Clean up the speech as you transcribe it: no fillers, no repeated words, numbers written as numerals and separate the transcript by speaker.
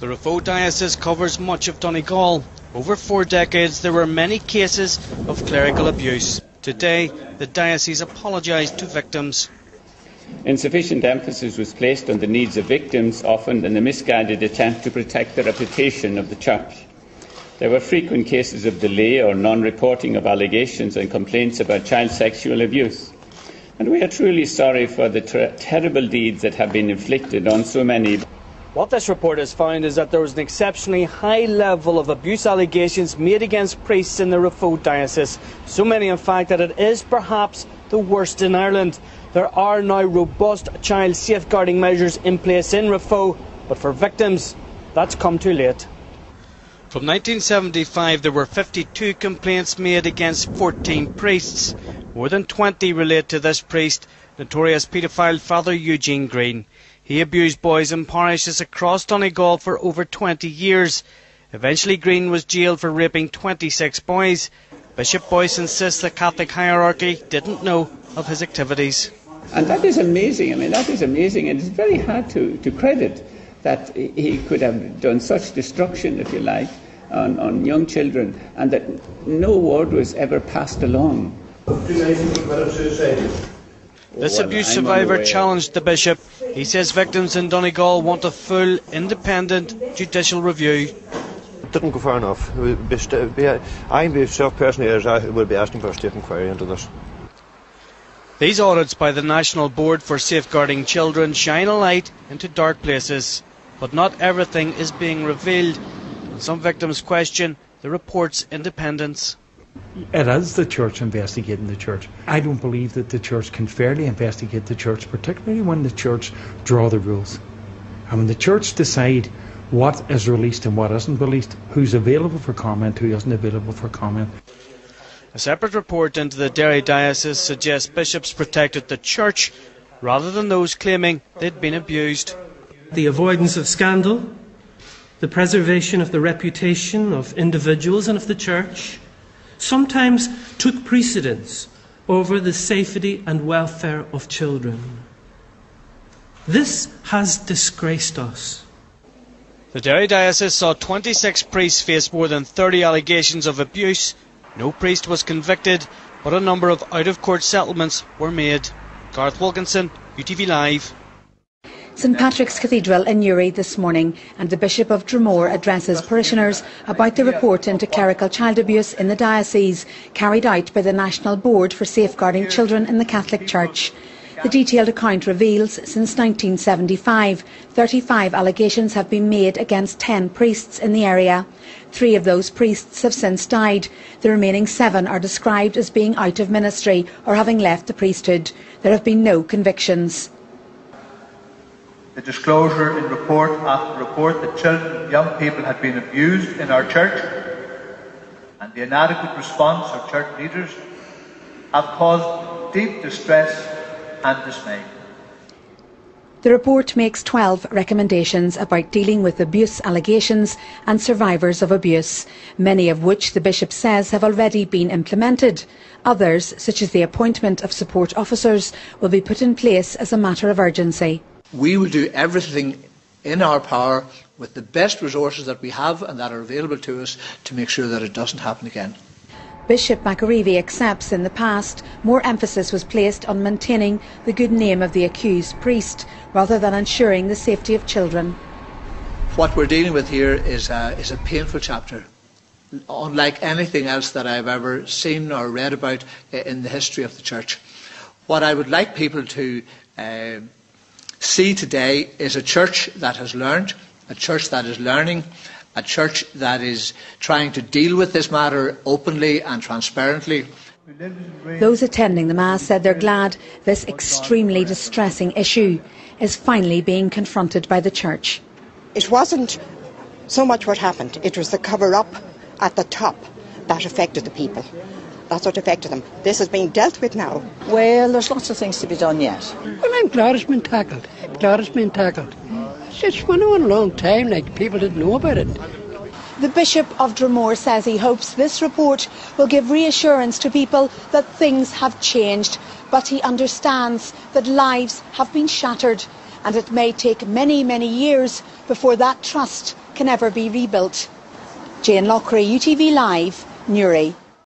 Speaker 1: The Raphoe diocese covers much of Donegal. Over 4 decades there were many cases of clerical abuse. Today the diocese apologised to victims.
Speaker 2: Insufficient emphasis was placed on the needs of victims, often in a misguided attempt to protect the reputation of the Church. There were frequent cases of delay or non-reporting of allegations and complaints about child sexual abuse. And we are truly sorry for the terrible deeds that have been inflicted on so many.
Speaker 1: What this report has found is that there was an exceptionally high level of abuse allegations made against priests in the Raphoe diocese. So many, in fact, that it is perhaps the worst in Ireland. There are now robust child safeguarding measures in place in Raphoe, but for victims, that's come too late. From 1975 there were 52 complaints made against 14 priests. More than 20 relate to this priest, notorious paedophile Father Eugene Green. He abused boys in parishes across Donegal for over 20 years. Eventually Green was jailed for raping 26 boys. Bishop Boyce insists the Catholic hierarchy didn't know of his activities.
Speaker 2: And that is amazing. I mean, that is amazing, and it's very hard to credit that he could have done such destruction, if you like, on young children, and that no word was ever passed along.
Speaker 1: This abuse survivor challenged the bishop. He says victims in Donegal want a full, independent judicial review.
Speaker 3: It didn't go far enough. I myself personally will be asking for a state inquiry into this.
Speaker 1: These audits by the National Board for Safeguarding Children shine a light into dark places. But not everything is being revealed, and some victims question the report's independence.
Speaker 4: It is the Church investigating the Church. I don't believe that the Church can fairly investigate the Church, particularly when the Church draw the rules. And when the Church decide what is released and what isn't released, who's available for comment, who isn't available for comment.
Speaker 1: A separate report into the Derry diocese suggests bishops protected the Church rather than those claiming they'd been abused.
Speaker 5: The avoidance of scandal, the preservation of the reputation of individuals and of the Church, sometimes took precedence over the safety and welfare of children. This has disgraced us.
Speaker 1: The Derry diocese saw 26 priests face more than 30 allegations of abuse. No priest was convicted, but a number of out-of-court settlements were made. Garth Wilkinson, UTV Live.
Speaker 6: St Patrick's Cathedral in Newry this morning, and the Bishop of Dromore addresses parishioners about the report into clerical child abuse in the diocese carried out by the National Board for Safeguarding Children in the Catholic Church. The detailed account reveals since 1975, 35 allegations have been made against 10 priests in the area. 3 of those priests have since died. The remaining 7 are described as being out of ministry or having left the priesthood. There have been no convictions.
Speaker 7: The disclosure in report after report that children and young people had been abused in our church, and the inadequate response of church leaders have caused deep distress and dismay.
Speaker 6: The report makes 12 recommendations about dealing with abuse allegations and survivors of abuse, many of which the Bishop says have already been implemented. Others, such as the appointment of support officers, will be put in place as a matter of urgency.
Speaker 8: We will do everything in our power with the best resources that we have and that are available to us to make sure that it doesn't happen again.
Speaker 6: Bishop McAreevy accepts in the past more emphasis was placed on maintaining the good name of the accused priest rather than ensuring the safety of children.
Speaker 8: What we're dealing with here is a painful chapter, unlike anything else that I've ever seen or read about in the history of the Church. What I would like people to see today is a church that has learned, a church that is learning, a church that is trying to deal with this matter openly and transparently.
Speaker 6: Those attending the Mass said they're glad this extremely distressing issue is finally being confronted by the Church.
Speaker 9: It wasn't so much what happened, it was the cover-up at the top that affected the people. That's what affected them. This is being dealt with now.
Speaker 10: Well, there's lots of things to be done yet.
Speaker 11: Well, I'm glad it's been tackled. Glad it's been tackled. It's went on a long time, like people didn't know about it.
Speaker 6: The Bishop of Dromore says he hopes this report will give reassurance to people that things have changed, but he understands that lives have been shattered and it may take many, many years before that trust can ever be rebuilt. Jane Lockery, UTV Live, Newry.